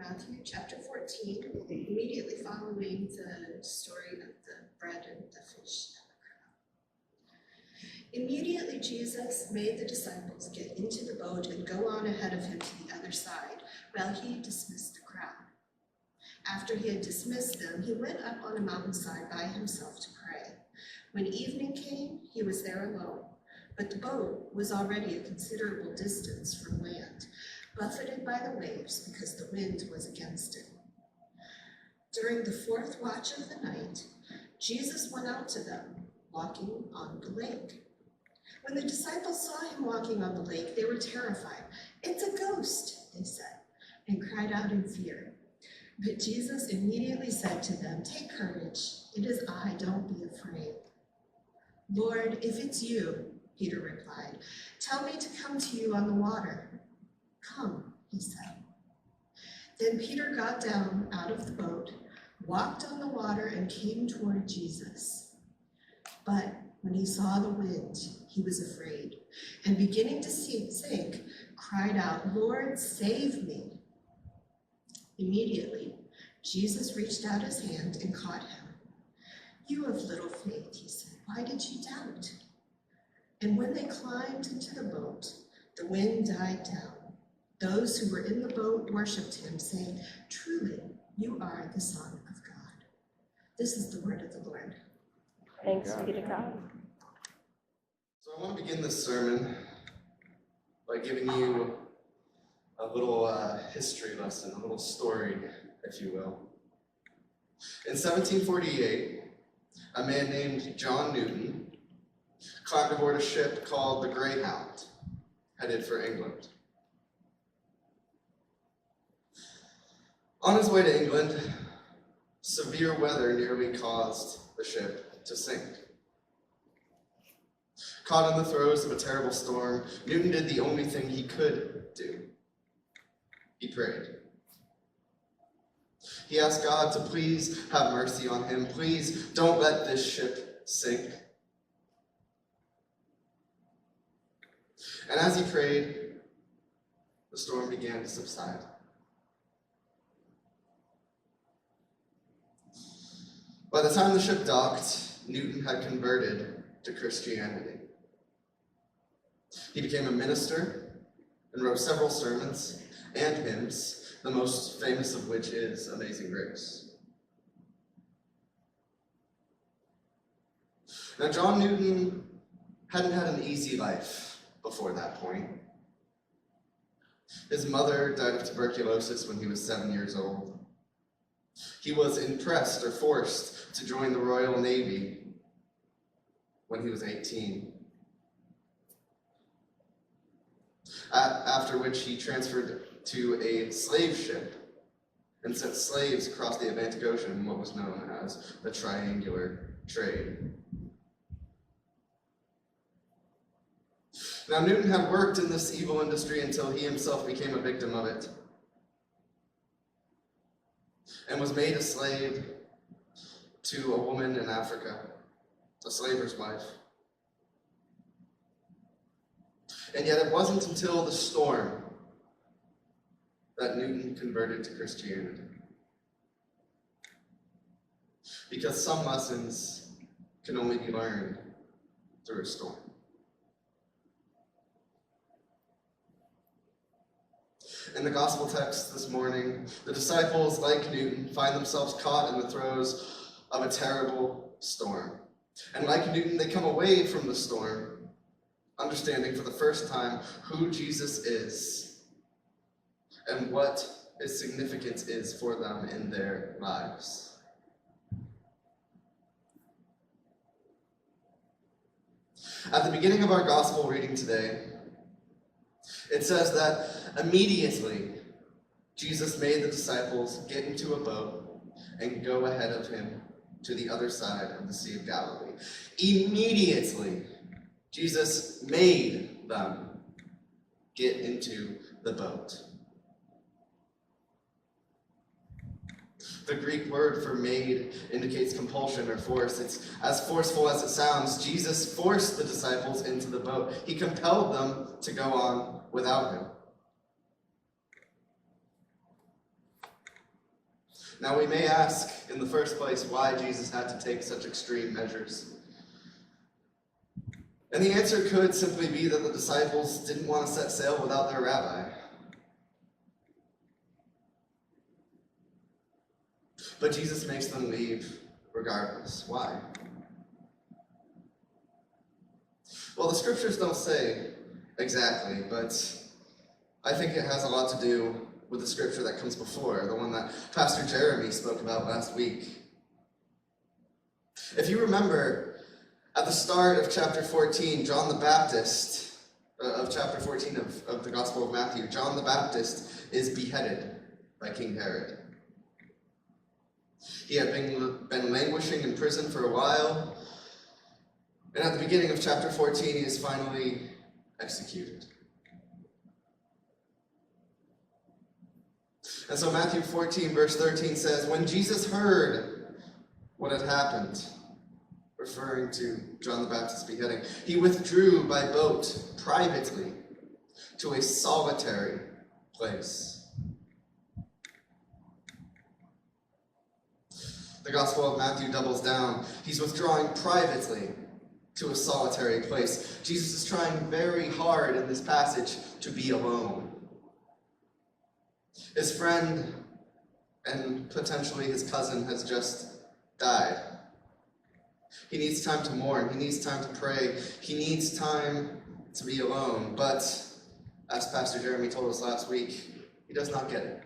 Matthew chapter 14, immediately following the story of the bread and the fish and the crowd. Immediately Jesus made the disciples get into the boat and go on ahead of him to the other side, while he dismissed the crowd. After he had dismissed them, he went up on a mountainside by himself to pray. When evening came, he was there alone, but the boat was already a considerable distance from land, buffeted by the waves because the wind was against it. During the fourth watch of the night, Jesus went out to them, walking on the lake. When the disciples saw him walking on the lake, they were terrified. "It's a ghost," they said, and cried out in fear. But Jesus immediately said to them, "Take courage, it is I, don't be afraid." "Lord, if it's you," Peter replied, "tell me to come to you on the water." "Come," he said. Then Peter got down out of the boat, walked on the water, and came toward Jesus. But when he saw the wind, he was afraid, and beginning to sink, cried out, "Lord, save me." Immediately, Jesus reached out his hand and caught him. "You of little faith," he said, "why did you doubt?" And when they climbed into the boat, the wind died down. Those who were in the boat worshipped him, saying, "Truly, you are the Son of God." This is the word of the Lord. Thanks be to God. So I want to begin this sermon by giving you a little history lesson, a little story, if you will. In 1748, a man named John Newton climbed aboard a ship called the Greyhound, headed for England. On his way to England, severe weather nearly caused the ship to sink. Caught in the throes of a terrible storm, Newton did the only thing he could do. He prayed. He asked God to please have mercy on him. Please don't let this ship sink. And as he prayed, the storm began to subside. By the time the ship docked, Newton had converted to Christianity. He became a minister and wrote several sermons and hymns, the most famous of which is Amazing Grace. Now, John Newton hadn't had an easy life before that point. His mother died of tuberculosis when he was 7 years old. He was impressed or forced to join the Royal Navy when he was 18. After which he transferred to a slave ship and sent slaves across the Atlantic Ocean in what was known as the Triangular Trade. Now, Newton had worked in this evil industry until he himself became a victim of it and was made a slave to a woman in Africa, a slaver's wife. And yet it wasn't until the storm that Newton converted to Christianity. Because some lessons can only be learned through a storm. In the gospel text this morning, the disciples, like Newton, find themselves caught in the throes of a terrible storm. And like Newton, they come away from the storm understanding for the first time who Jesus is and what his significance is for them in their lives. At the beginning of our gospel reading today, it says that immediately Jesus made the disciples get into a boat and go ahead of him to the other side of the Sea of Galilee. Immediately, Jesus made them get into the boat. The Greek word for made indicates compulsion or force. It's as forceful as it sounds. Jesus forced the disciples into the boat. He compelled them to go on without him. Now we may ask in the first place why Jesus had to take such extreme measures. And the answer could simply be that the disciples didn't want to set sail without their rabbi. But Jesus makes them leave regardless. Why? Well, the scriptures don't say exactly, but I think it has a lot to do with the scripture that comes before, the one that Pastor Jeremy spoke about last week. If you remember, at the start of chapter 14, John the Baptist, of chapter 14 of the Gospel of Matthew, John the Baptist is beheaded by King Herod. He had been languishing in prison for a while, and at the beginning of chapter 14, he is finally executed. And so Matthew 14, verse 13 says, when Jesus heard what had happened, referring to John the Baptist's beheading, he withdrew by boat privately to a solitary place. The Gospel of Matthew doubles down. He's withdrawing privately to a solitary place. Jesus is trying very hard in this passage to be alone. His friend and potentially his cousin has just died. He needs time to mourn. He needs time to pray. He needs time to be alone. But, as Pastor Jeremy told us last week, he does not get it.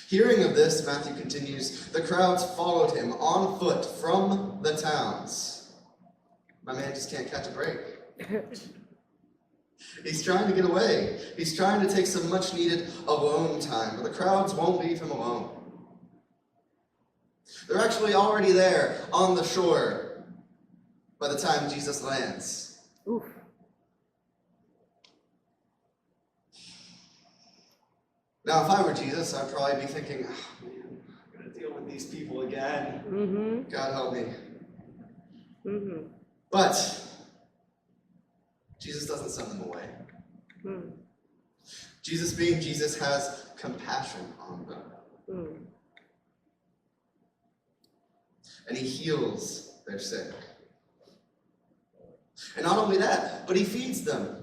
Hearing of this, Matthew continues, the crowds followed him on foot from the towns. My man just can't catch a break. He's trying to get away. He's trying to take some much-needed alone time, but the crowds won't leave him alone. They're actually already there on the shore by the time Jesus lands. Oof. Now, if I were Jesus, I'd probably be thinking, oh, man, I'm going to deal with these people again. Mm-hmm. God help me. Mm-hmm. But Jesus doesn't send them away. Mm. Jesus, being Jesus, has compassion on them. Mm. And he heals their sick. And not only that, but he feeds them.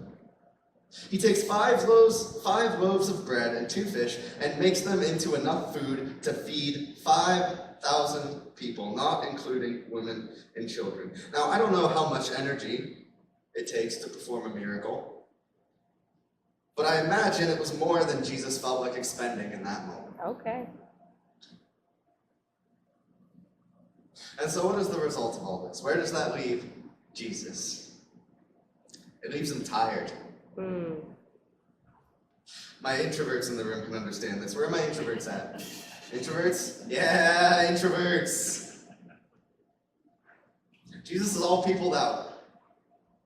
He takes five loaves of bread and 2 fish and makes them into enough food to feed 5,000 people, not including women and children. Now, I don't know how much energy it takes to perform a miracle, but I imagine it was more than Jesus felt like expending in that moment. Okay. And so what is the result of all this? Where does that leave Jesus? It leaves him tired. Mm. My introverts in the room can understand this. Where are my introverts at? Introverts? Yeah, introverts. Jesus is all peopled out.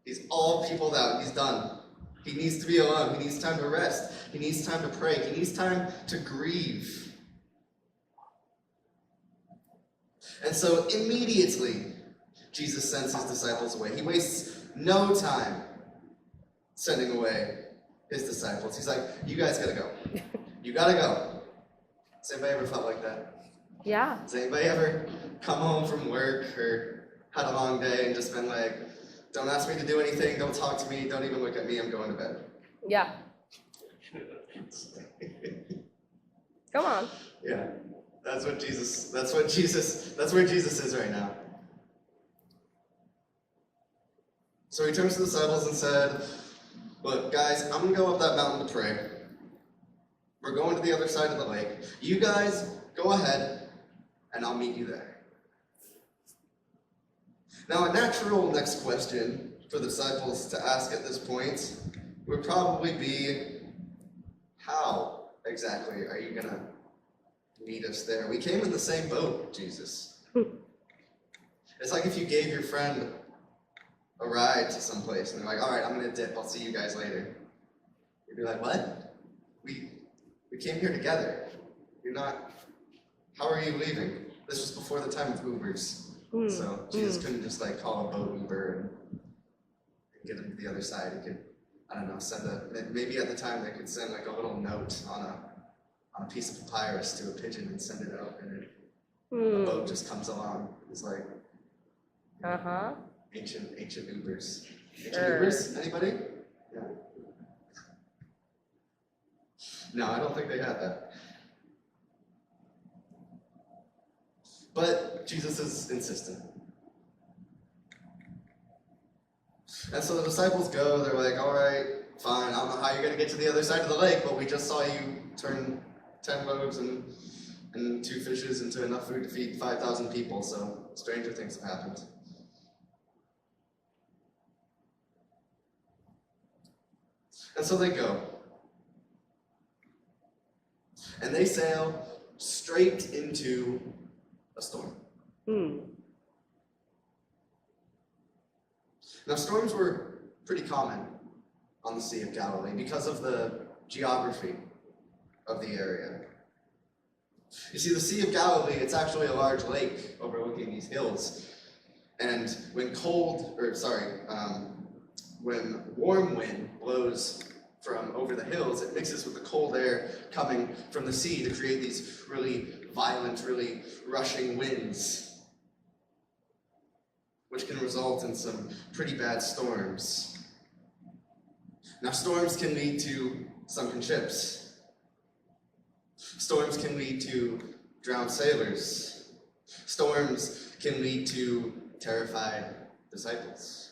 He's all peopled out. He's done. He needs to be alone. He needs time to rest. He needs time to pray. He needs time to grieve. And so immediately, Jesus sends his disciples away. He wastes no time sending away his disciples. He's like, you guys gotta go. You gotta go. Has anybody ever felt like that? Yeah. Has anybody ever come home from work or had a long day and just been like, don't ask me to do anything, don't talk to me, don't even look at me, I'm going to bed? Yeah. Come on. Yeah. That's where Jesus is right now. So he turns to the disciples and said, look, guys, I'm going to go up that mountain to pray. We're going to the other side of the lake. You guys go ahead, and I'll meet you there. Now, a natural next question for the disciples to ask at this point would probably be, how exactly are you going to meet us there? We came in the same boat, Jesus. It's like if you gave your friend a ride to someplace, and they're like, all right, I'm going to dip. I'll see you guys later. You'd be like, what? We came here together. You're not, how are you leaving? This was before the time of Ubers. So Jesus couldn't just like call a boat Uber and get him to the other side. He could, I don't know, maybe at the time they could send like a little note on on a piece of papyrus to a pigeon and send it out, and a Hmm. boat just comes along. It's like Uh-huh. ancient Ubers. Ancient Sure. Ubers? Anybody? Yeah. No, I don't think they had that. But Jesus is insistent. And so the disciples go, they're like, all right, fine, I don't know how you're going to get to the other side of the lake, but we just saw you turn 10 loaves and 2 fishes into enough food to feed 5,000 people, so stranger things have happened. And so they go. And they sail straight into a storm. Hmm. Now, storms were pretty common on the Sea of Galilee because of the geography of the area. You see, the Sea of Galilee, it's actually a large lake overlooking these hills. And when when warm wind blows from over the hills, it mixes with the cold air coming from the sea to create these really violent, really rushing winds, which can result in some pretty bad storms. Now, storms can lead to sunken ships. Storms can lead to drowned sailors. Storms can lead to terrified disciples.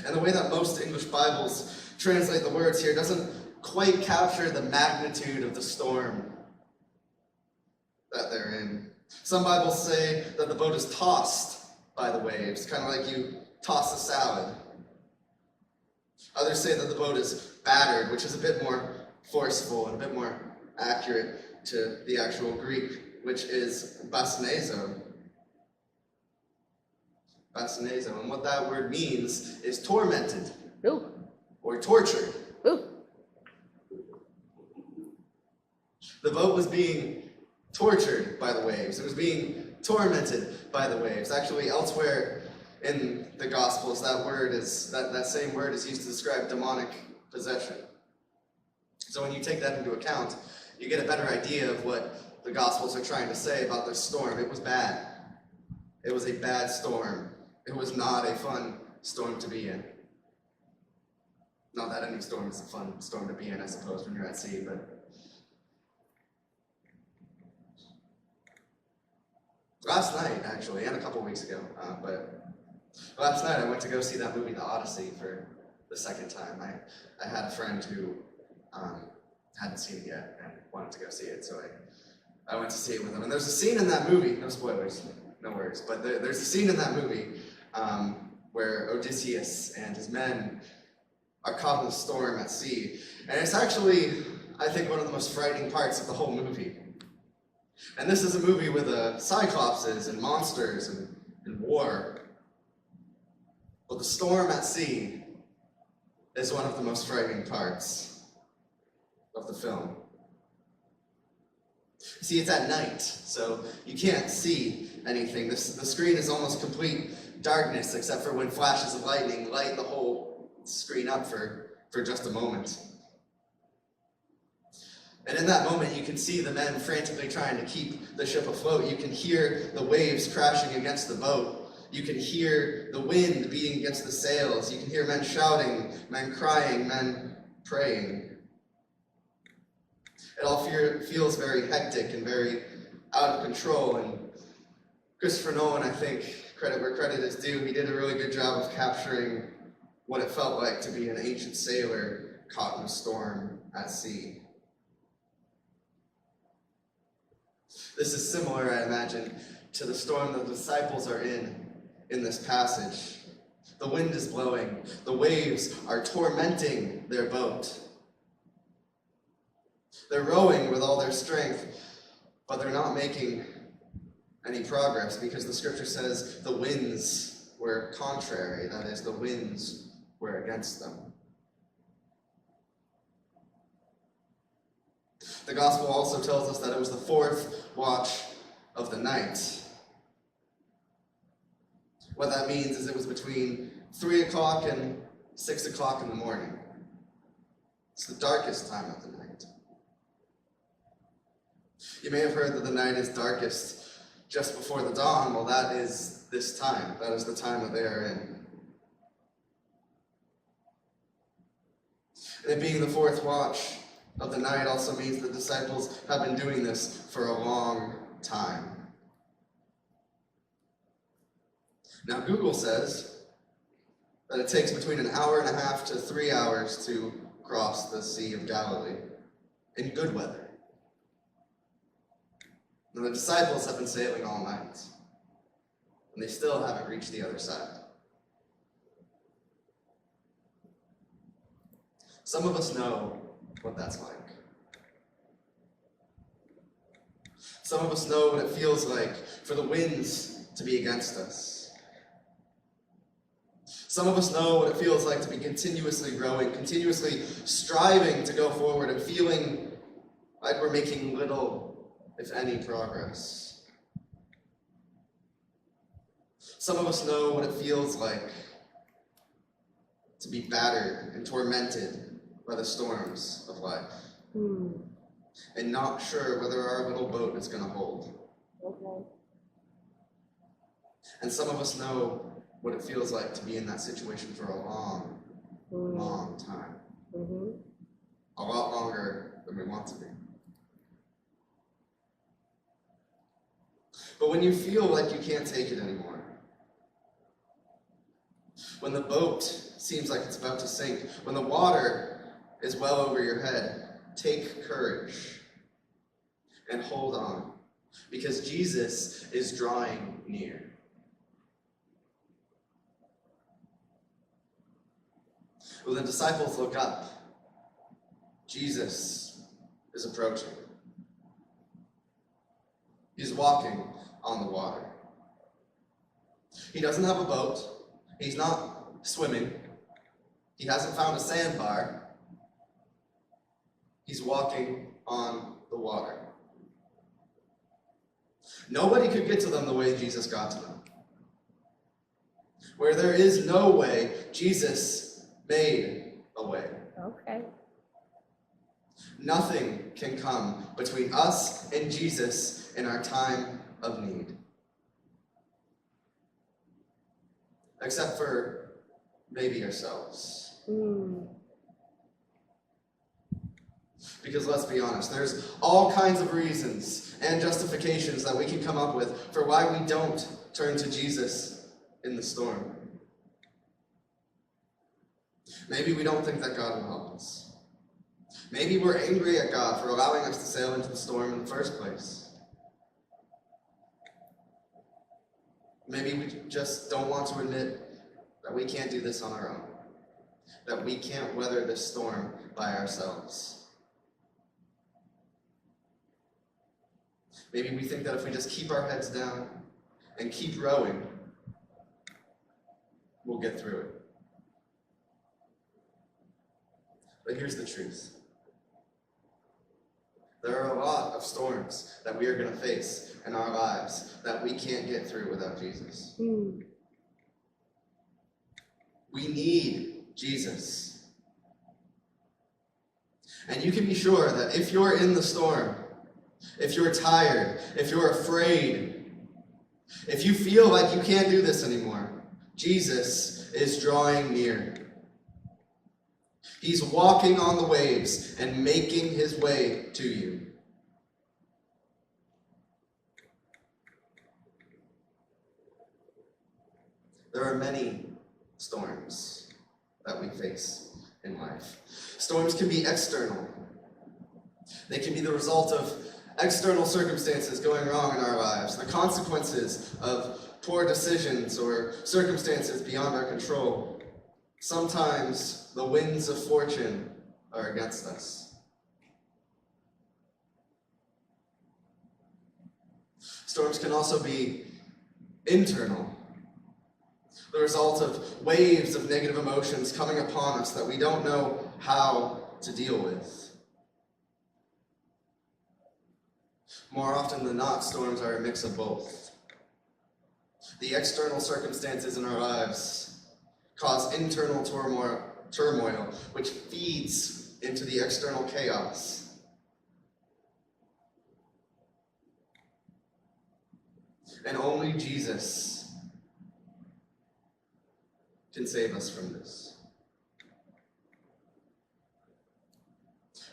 And the way that most English Bibles translate the words here doesn't quite capture the magnitude of the storm that they're in. Some Bibles say that the boat is tossed by the waves, kind of like you toss a salad. Others say that the boat is battered, which is a bit more forceful and a bit more accurate to the actual Greek, which is basnezo. Basnezo. And what that word means is tormented. Ooh. Or tortured. Ooh. The boat was being tortured by the waves. It was being tormented by the waves. Actually, elsewhere in the Gospels, that same word is used to describe demonic possession. So when you take that into account, you get a better idea of what the Gospels are trying to say about this storm. It was bad. It was a bad storm. It was not a fun storm to be in. Not that any storm is a fun storm to be in, I suppose, when you're at sea, but last night, actually, and a couple weeks ago, but last night I went to go see that movie, The Odyssey, for the second time. I had a friend who hadn't seen it yet and wanted to go see it, so I went to see it with him. And there's a scene in that movie, no spoilers, no worries, but there's a scene in that movie where Odysseus and his men are caught in a storm at sea. And it's actually, I think, one of the most frightening parts of the whole movie. And this is a movie with cyclopses and monsters and war. But the storm at sea is one of the most frightening parts of the film. See, it's at night, so you can't see anything. The screen is almost complete darkness, except for when flashes of lightning light the whole screen up for just a moment. And in that moment, you can see the men frantically trying to keep the ship afloat. You can hear the waves crashing against the boat. You can hear the wind beating against the sails. You can hear men shouting, men crying, men praying. It all feels very hectic and very out of control. And Christopher Nolan, I think, credit where credit is due, he did a really good job of capturing what it felt like to be an ancient sailor caught in a storm at sea. This is similar, I imagine, to the storm the disciples are in this passage. The wind is blowing. The waves are tormenting their boat. They're rowing with all their strength, but they're not making any progress because the scripture says the winds were contrary. That is, the winds were against them. The gospel also tells us that it was the 4th watch of the night. What that means is it was between 3 o'clock and 6 o'clock in the morning. It's the darkest time of the night. You may have heard that the night is darkest just before the dawn. Well, that is this time. That is the time that they are in. And it being the fourth watch of the night also means the disciples have been doing this for a long time. Now, Google says that it takes between an hour and a half to 3 hours to cross the Sea of Galilee in good weather. And the disciples have been sailing all night, and they still haven't reached the other side. Some of us know what that's like. Some of us know what it feels like for the winds to be against us. Some of us know what it feels like to be continuously growing, continuously striving to go forward and feeling like we're making little, if any, progress. Some of us know what it feels like to be battered and tormented by the storms of life and not sure whether our little boat is going to hold. Okay. And some of us know what it feels like to be in that situation for a long, long time. A lot longer than we want to be. But when you feel like you can't take it anymore, when the boat seems like it's about to sink, when the water is well over your head, take courage and hold on, because Jesus is drawing near. When the disciples look up, Jesus is approaching. He's walking on the water. He doesn't have a boat. He's not swimming. He hasn't found a sandbar. He's walking on the water. Nobody could get to them the way Jesus got to them. Where there is no way, Jesus made a way. Okay. Nothing can come between us and Jesus in our time of need. Except for maybe ourselves. Because let's be honest, there's all kinds of reasons and justifications that we can come up with for why we don't turn to Jesus in the storm. Maybe we don't think that God will help us. Maybe we're angry at God for allowing us to sail into the storm in the first place. Maybe we just don't want to admit that we can't do this on our own, that we can't weather this storm by ourselves. Maybe we think that if we just keep our heads down and keep rowing, we'll get through it. But here's the truth. There are a lot of storms that we are going to face in our lives that we can't get through without Jesus. We need Jesus. And you can be sure that if you're in the storm, if you're tired, if you're afraid, if you feel like you can't do this anymore, Jesus is drawing near. He's walking on the waves and making his way to you. There are many storms that we face in life. Storms can be external. They can be the result of external circumstances going wrong in our lives, the consequences of poor decisions or circumstances beyond our control. Sometimes the winds of fortune are against us. Storms can also be internal, the result of waves of negative emotions coming upon us that we don't know how to deal with. More often than not, storms are a mix of both. The external circumstances in our lives cause internal turmoil, which feeds into the external chaos. And only Jesus can save us from this.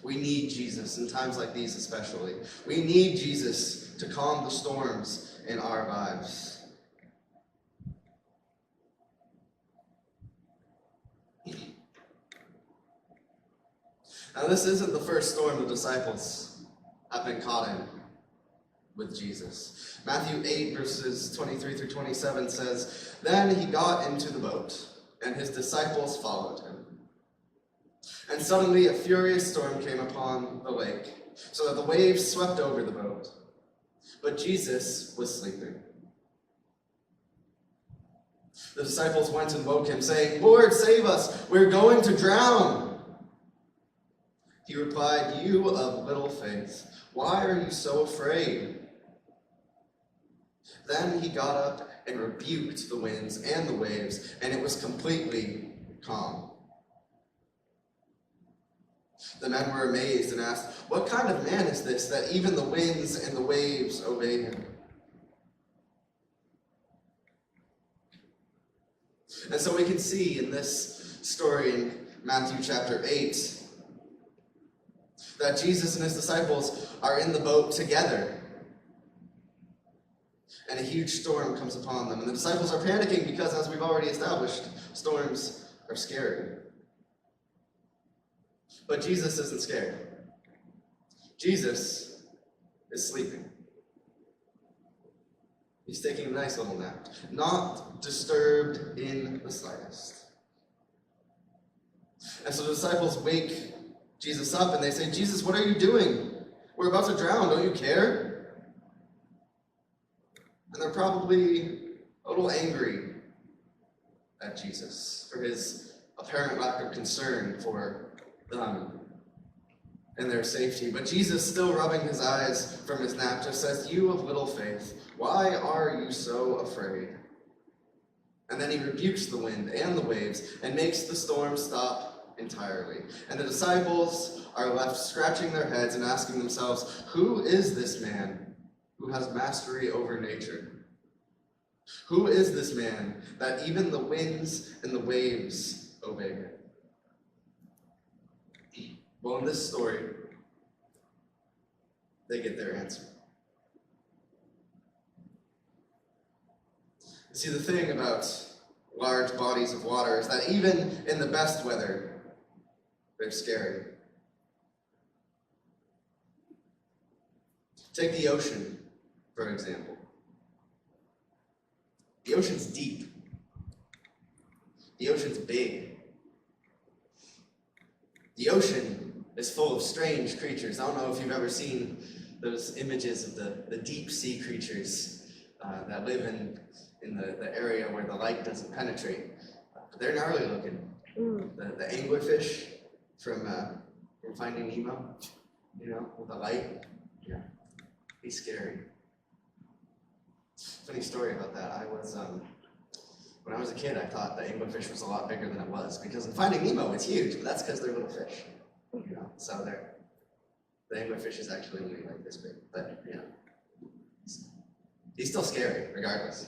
We need Jesus in times like these especially. We need Jesus to calm the storms in our lives. Now, this isn't the first storm the disciples have been caught in with Jesus. Matthew 8, verses 23 through 27 says, "Then he got into the boat, and his disciples followed him. And suddenly a furious storm came upon the lake, so that the waves swept over the boat. But Jesus was sleeping. The disciples went and woke him, saying, 'Lord, save us, we're going to drown.' He replied, 'You of little faith, why are you so afraid?' Then he got up and rebuked the winds and the waves, and it was completely calm. The men were amazed and asked, 'What kind of man is this that even the winds and the waves obey him?' And so we can see in this story in Matthew chapter 8 that Jesus and his disciples are in the boat together. And a huge storm comes upon them. And the disciples are panicking because, as we've already established, storms are scary. But Jesus isn't scared. Jesus is sleeping. He's taking a nice little nap, not disturbed in the slightest. And so the disciples wake Jesus up and they say, 'Jesus, what are you doing? We're about to drown, don't you care?' And they're probably a little angry at Jesus for his apparent lack of concern for them and their safety. But Jesus, still rubbing his eyes from his nap, just says, 'You of little faith, why are you so afraid?' And then he rebukes the wind and the waves and makes the storm stop entirely. And the disciples are left scratching their heads and asking themselves, 'Who is this man who has mastery over nature? Who is this man that even the winds and the waves obey him?' Well, in this story, they get their answer. You see, the thing about large bodies of water is that even in the best weather, they're scary. Take the ocean, for example. The ocean's deep. The ocean's big. The ocean is full of strange creatures. I don't know if you've ever seen those images of the deep sea creatures that live in the area where the light doesn't penetrate. But they're gnarly looking. The anglerfish from Finding Nemo, with the light. Yeah, he's scary. Funny story about that. When I was a kid, I thought the anglerfish was a lot bigger than it was, because in Finding Nemo, it's huge, but that's because they're little fish. So the anglerfish is actually only like this big, but he's still scary, regardless.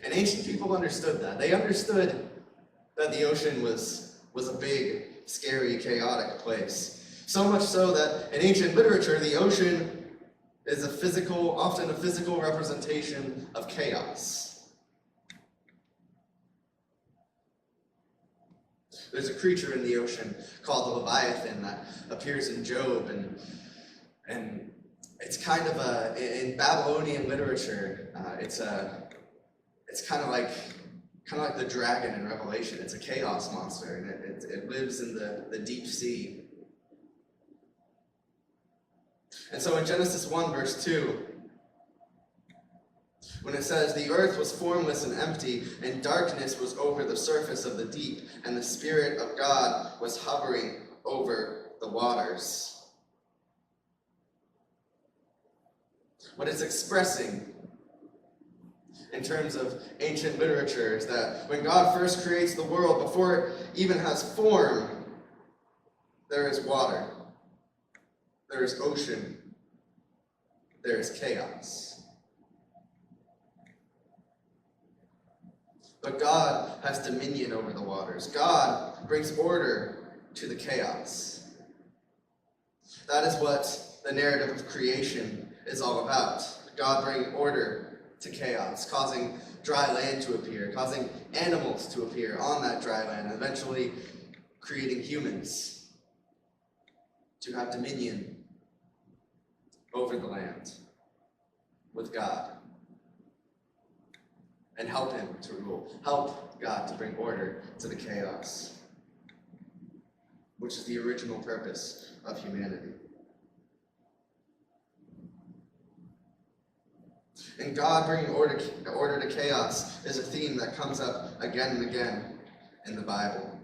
And ancient people understood that. They understood that the ocean was a big, scary, chaotic place. So much so that in ancient literature, the ocean is often a physical representation of chaos. There's a creature in the ocean called the Leviathan that appears in Job, and it's kind of in Babylonian literature, it's kind of like the dragon in Revelation. It's a chaos monster, and it lives in the deep sea. And so in Genesis 1, verse 2, when it says, "The earth was formless and empty, and darkness was over the surface of the deep, and the Spirit of God was hovering over the waters." What it's expressing in terms of ancient literature is that when God first creates the world, before it even has form, there is water, there is ocean, there is chaos. But God has dominion over the waters. God brings order to the chaos. That is what the narrative of creation is all about. God bringing order to chaos, causing dry land to appear, causing animals to appear on that dry land, and eventually creating humans to have dominion over the land with God and help him to rule. Help God to bring order to the chaos, which is the original purpose of humanity. And God bringing order to chaos is a theme that comes up again and again in the Bible.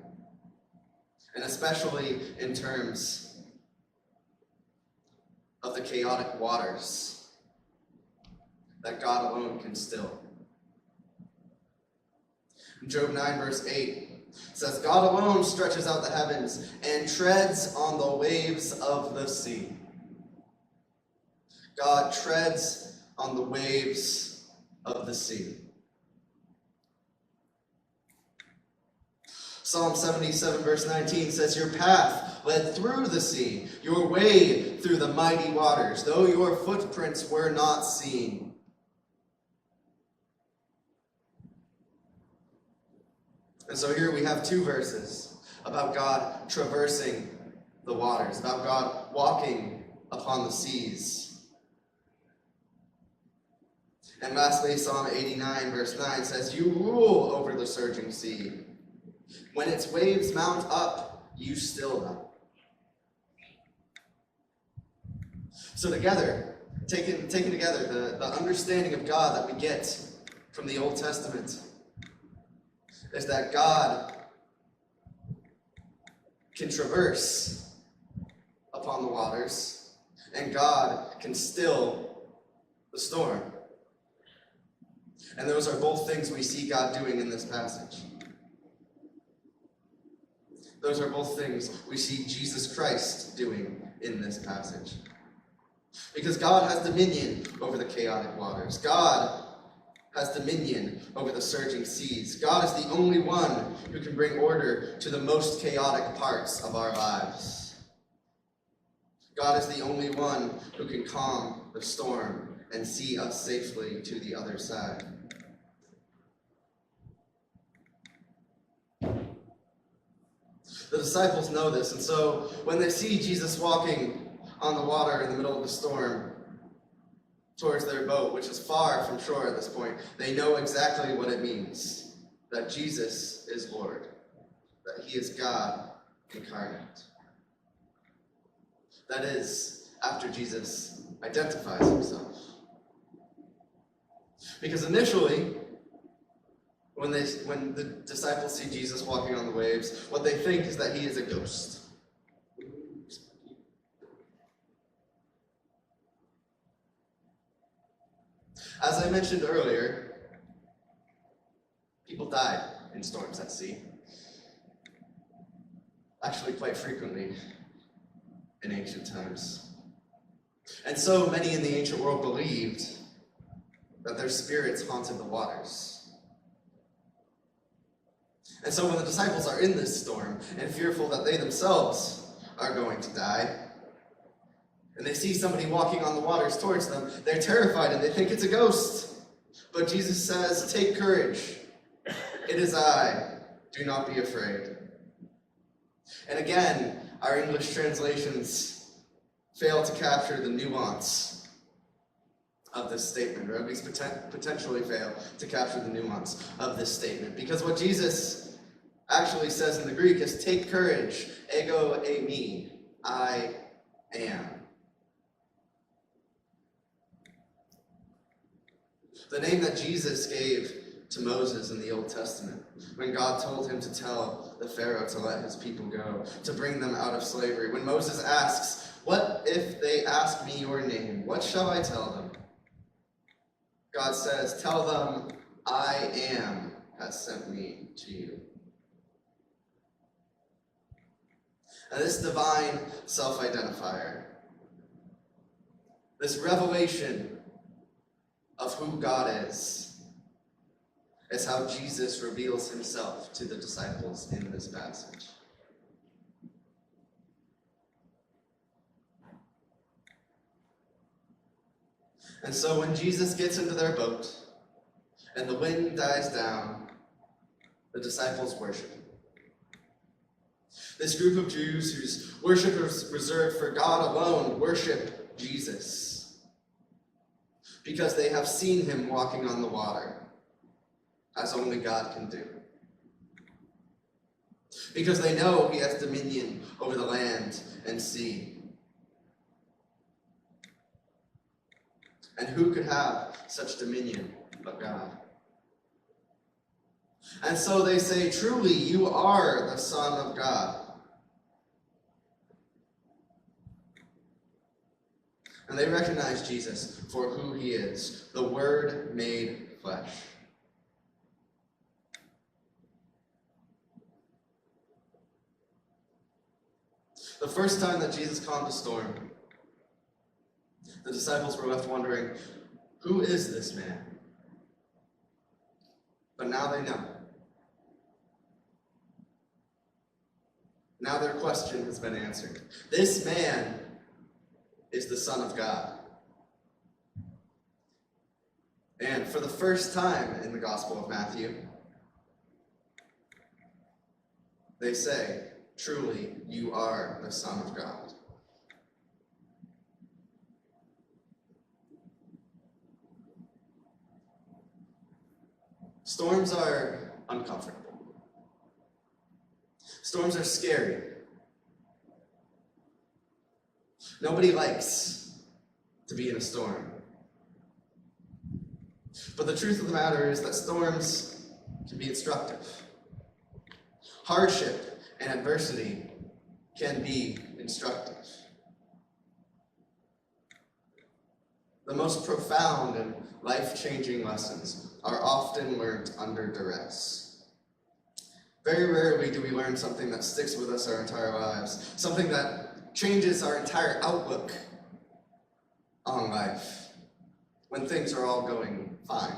And especially in terms of the chaotic waters that God alone can still. Job 9 verse 8 says, God alone stretches out the heavens and treads on the waves of the sea. God treads on the waves of the sea. Psalm 77 verse 19 says, your path led through the sea, your way through the mighty waters, though your footprints were not seen. And so here we have two verses about God traversing the waters, about God walking upon the seas. And lastly, Psalm 89 verse 9 says, you rule over the surging sea. When its waves mount up, you still them. So together, taken together, the understanding of God that we get from the Old Testament is that God can traverse upon the waters, and God can still the storm. And those are both things we see God doing in this passage. Those are both things we see Jesus Christ doing in this passage. Because God has dominion over the chaotic waters. God has dominion over the surging seas. God is the only one who can bring order to the most chaotic parts of our lives. God is the only one who can calm the storm and see us safely to the other side. The disciples know this, and so when they see Jesus walking on the water in the middle of the storm towards their boat, which is far from shore at this point, they know exactly what it means, that Jesus is Lord, that he is God incarnate. That is, after Jesus identifies himself. Because initially, when the disciples see Jesus walking on the waves, what they think is that he is a ghost. As I mentioned earlier, people died in storms at sea. Actually, quite frequently in ancient times. And so many in the ancient world believed that their spirits haunted the waters. And so when the disciples are in this storm and fearful that they themselves are going to die, and they see somebody walking on the waters towards them, they're terrified and they think it's a ghost. But Jesus says, take courage. It is I. Do not be afraid. And again, our English translations fail to capture the nuance of this statement, or at least potentially fail to capture the nuance of this statement. Because what Jesus actually says in the Greek is, take courage, ego eimi, I am. The name that Jesus gave to Moses in the Old Testament, when God told him to tell the Pharaoh to let his people go, to bring them out of slavery. When Moses asks, what if they ask me your name? What shall I tell them? God says, tell them, I am has sent me to you. And this divine self-identifier, this revelation of who God is how Jesus reveals himself to the disciples in this passage. And so when Jesus gets into their boat and the wind dies down, the disciples worship him. This group of Jews whose worship is reserved for God alone worship Jesus because they have seen him walking on the water, as only God can do. Because they know he has dominion over the land and sea. And who could have such dominion but God? And so they say, truly, you are the Son of God. And they recognize Jesus for who he is, the Word made flesh. The first time that Jesus calmed a storm, the disciples were left wondering, who is this man? But now they know. Now their question has been answered. This man is the Son of God. And for the first time in the Gospel of Matthew, they say, truly, you are the Son of God. Storms are uncomfortable. Storms are scary. Nobody likes to be in a storm. But the truth of the matter is that storms can be instructive. Hardship and adversity can be instructive. The most profound and life-changing lessons are often learned under duress. Very rarely do we learn something that sticks with us our entire lives, something that changes our entire outlook on life, when things are all going fine,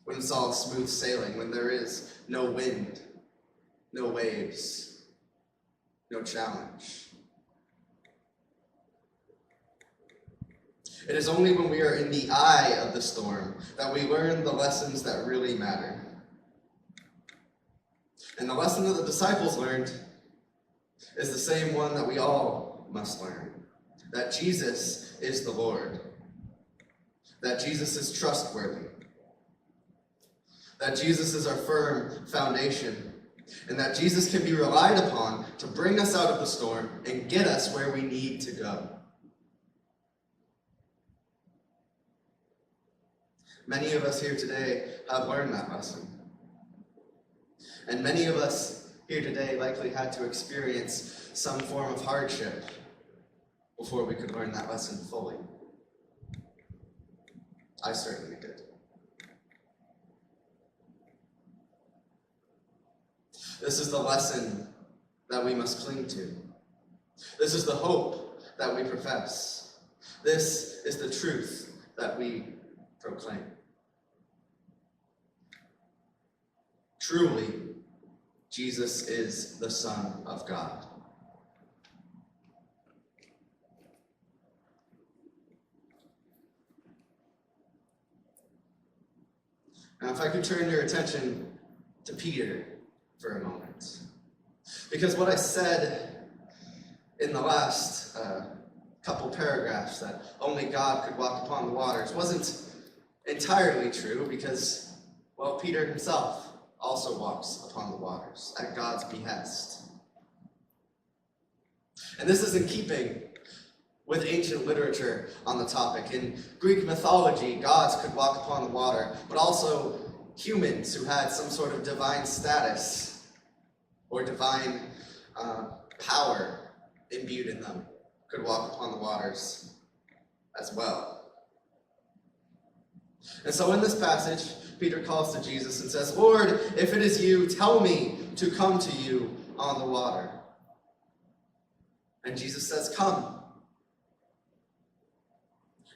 when it's all smooth sailing, when there is no wind, no waves, no challenge. It is only when we are in the eye of the storm that we learn the lessons that really matter. And the lesson that the disciples learned is the same one that we all must learn. That Jesus is the Lord. That Jesus is trustworthy. That Jesus is our firm foundation. And that Jesus can be relied upon to bring us out of the storm and get us where we need to go. Many of us here today have learned that lesson. And many of us here today likely had to experience some form of hardship before we could learn that lesson fully. I certainly did. This is the lesson that we must cling to. This is the hope that we profess. This is the truth that we proclaim. Truly, Jesus is the Son of God. Now, if I could turn your attention to Peter for a moment. Because what I said in the last couple paragraphs, that only God could walk upon the waters, wasn't entirely true because, well, Peter himself also walks upon the waters at God's behest. And this is in keeping with ancient literature on the topic. In Greek mythology, gods could walk upon the water, but also humans who had some sort of divine status or divine power imbued in them could walk upon the waters as well. And so in this passage, Peter calls to Jesus and says, "Lord, if it is you, tell me to come to you on the water." And Jesus says, "Come."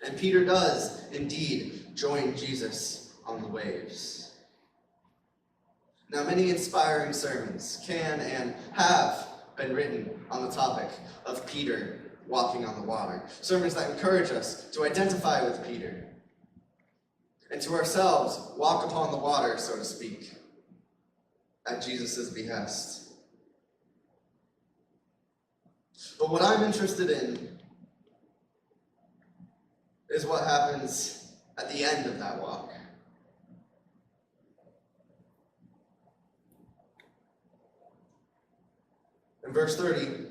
And Peter does indeed join Jesus on the waves. Now, many inspiring sermons can and have been written on the topic of Peter walking on the water. Sermons that encourage us to identify with Peter and to ourselves walk upon the water, so to speak, at Jesus' behest. But what I'm interested in is what happens at the end of that walk. In verse 30,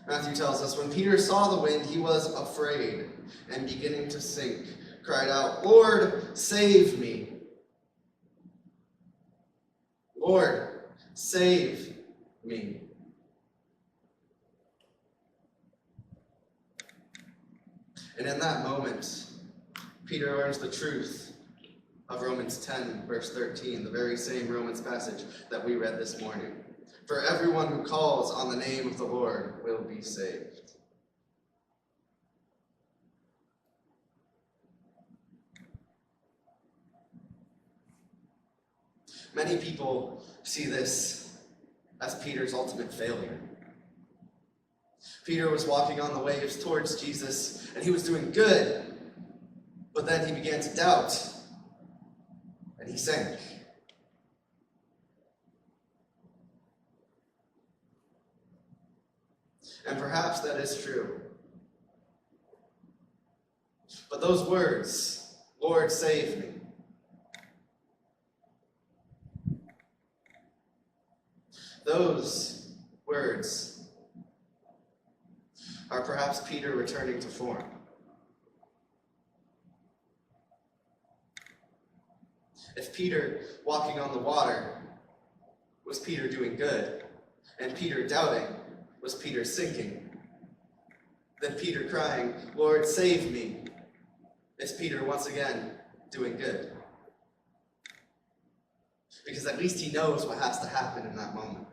Matthew tells us, "When Peter saw the wind, he was afraid, and beginning to sink, cried out, 'Lord, save me!' Lord, save me." And in that moment, Peter learns the truth of Romans 10, verse 13, the very same Romans passage that we read this morning. "For everyone who calls on the name of the Lord will be saved." Many people see this as Peter's ultimate failure. Peter was walking on the waves towards Jesus, and he was doing good, but then he began to doubt, and he sank. And perhaps that is true. But those words, "Lord, save me," those words are perhaps Peter returning to form. If Peter walking on the water was Peter doing good, and Peter doubting was Peter sinking, then Peter crying, "Lord, save me," is Peter once again doing good. Because at least he knows what has to happen in that moment.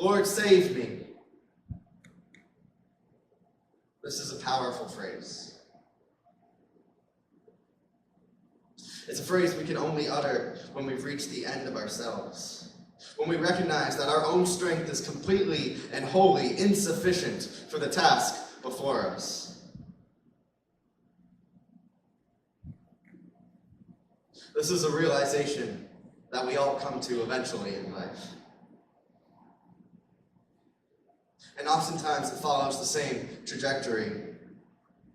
"Lord, save me." This is a powerful phrase. It's a phrase we can only utter when we've reached the end of ourselves. When we recognize that our own strength is completely and wholly insufficient for the task before us. This is a realization that we all come to eventually in life. And oftentimes it follows the same trajectory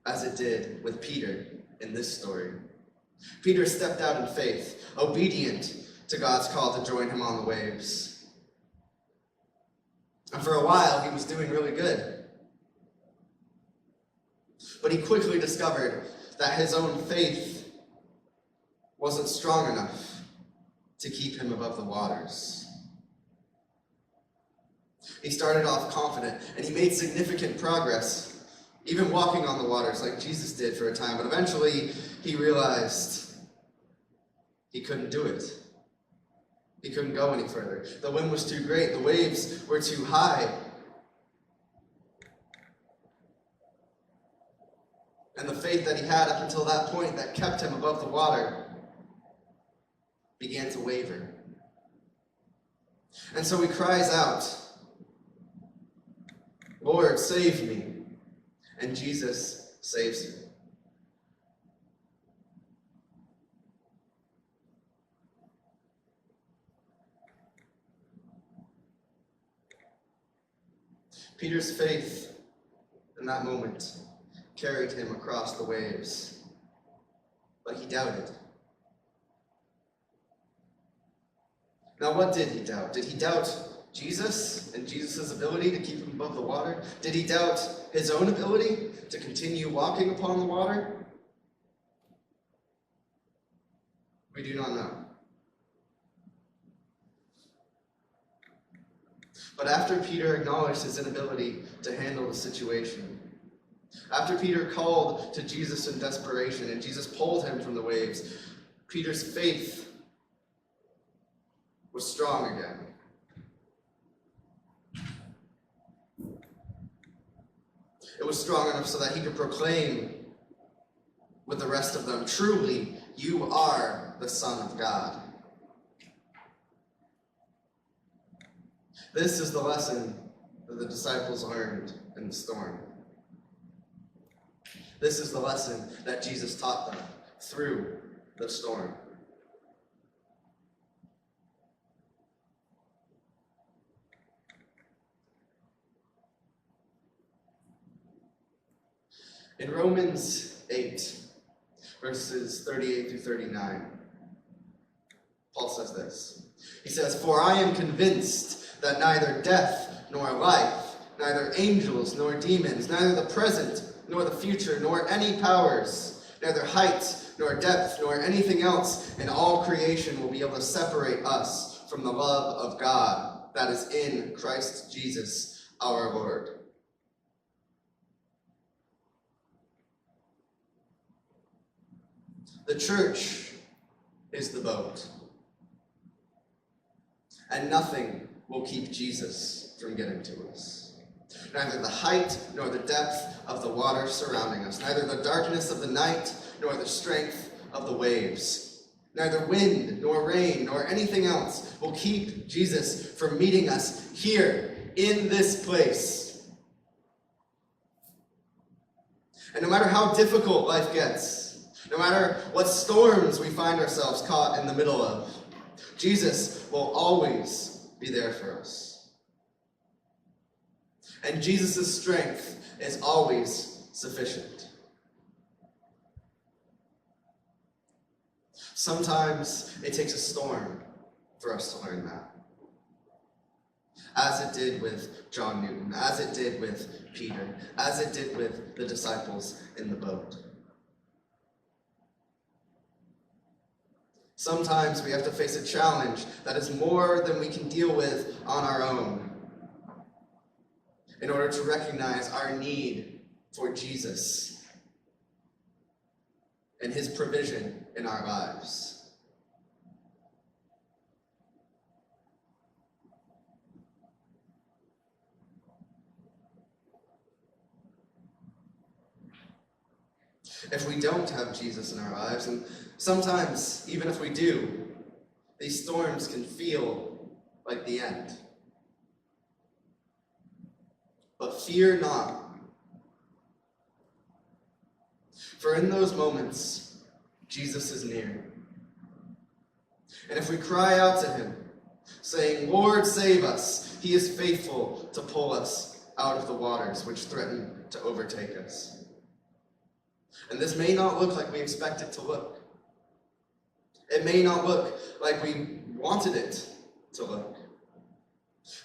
as it did with Peter in this story. Peter stepped out in faith, obedient to God's call to join him on the waves. And for a while, he was doing really good. But he quickly discovered that his own faith wasn't strong enough to keep him above the waters. He started off confident, and he made significant progress, even walking on the waters like Jesus did for a time. But eventually, he realized he couldn't do it. He couldn't go any further. The wind was too great. The waves were too high. And the faith that he had up until that point that kept him above the water began to waver. And so he cries out, "Lord, save me." And Jesus saves him. Peter's faith in that moment carried him across the waves, but he doubted. Now, what did he doubt? Did he doubt Jesus and Jesus' ability to keep him above the water? Did he doubt his own ability to continue walking upon the water? We do not know. But after Peter acknowledged his inability to handle the situation, After Peter called to Jesus in desperation and Jesus pulled him from the waves, Peter's faith was strong again. It was strong enough so that he could proclaim with the rest of them, "Truly, you are the Son of God." This is the lesson that the disciples learned in the storm. This is the lesson that Jesus taught them through the storm. In Romans 8, verses 38 through 39, Paul says this. He says, "For I am convinced that neither death nor life, neither angels nor demons, neither the present nor the future, nor any powers, neither height nor depth, nor anything else in all creation will be able to separate us from the love of God that is in Christ Jesus our Lord." The church is the boat, and nothing will keep Jesus from getting to us. Neither the height nor the depth of the water surrounding us, neither the darkness of the night nor the strength of the waves, neither wind nor rain nor anything else will keep Jesus from meeting us here in this place. And no matter how difficult life gets, no matter what storms we find ourselves caught in the middle of, Jesus will always be there for us. And Jesus' strength is always sufficient. Sometimes it takes a storm for us to learn that. As it did with John Newton, as it did with Peter, as it did with the disciples in the boat. Sometimes we have to face a challenge that is more than we can deal with on our own in order to recognize our need for Jesus and his provision in our lives. If we don't have Jesus in our lives, and sometimes, even if we do, these storms can feel like the end. But fear not. For in those moments, Jesus is near. And if we cry out to him, saying, "Lord, save us," he is faithful to pull us out of the waters which threaten to overtake us. And this may not look like we expect it to look. It may not look like we wanted it to look.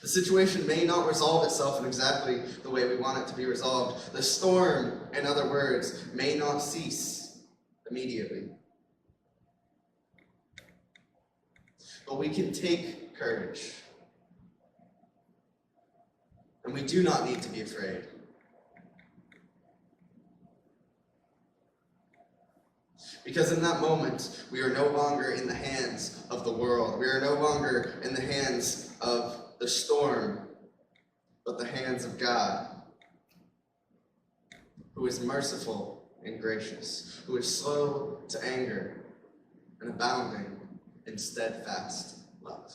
The situation may not resolve itself in exactly the way we want it to be resolved. The storm, in other words, may not cease immediately. But we can take courage. And we do not need to be afraid. Because in that moment, we are no longer in the hands of the world. We are no longer in the hands of the storm, but the hands of God, who is merciful and gracious, who is slow to anger and abounding in steadfast love.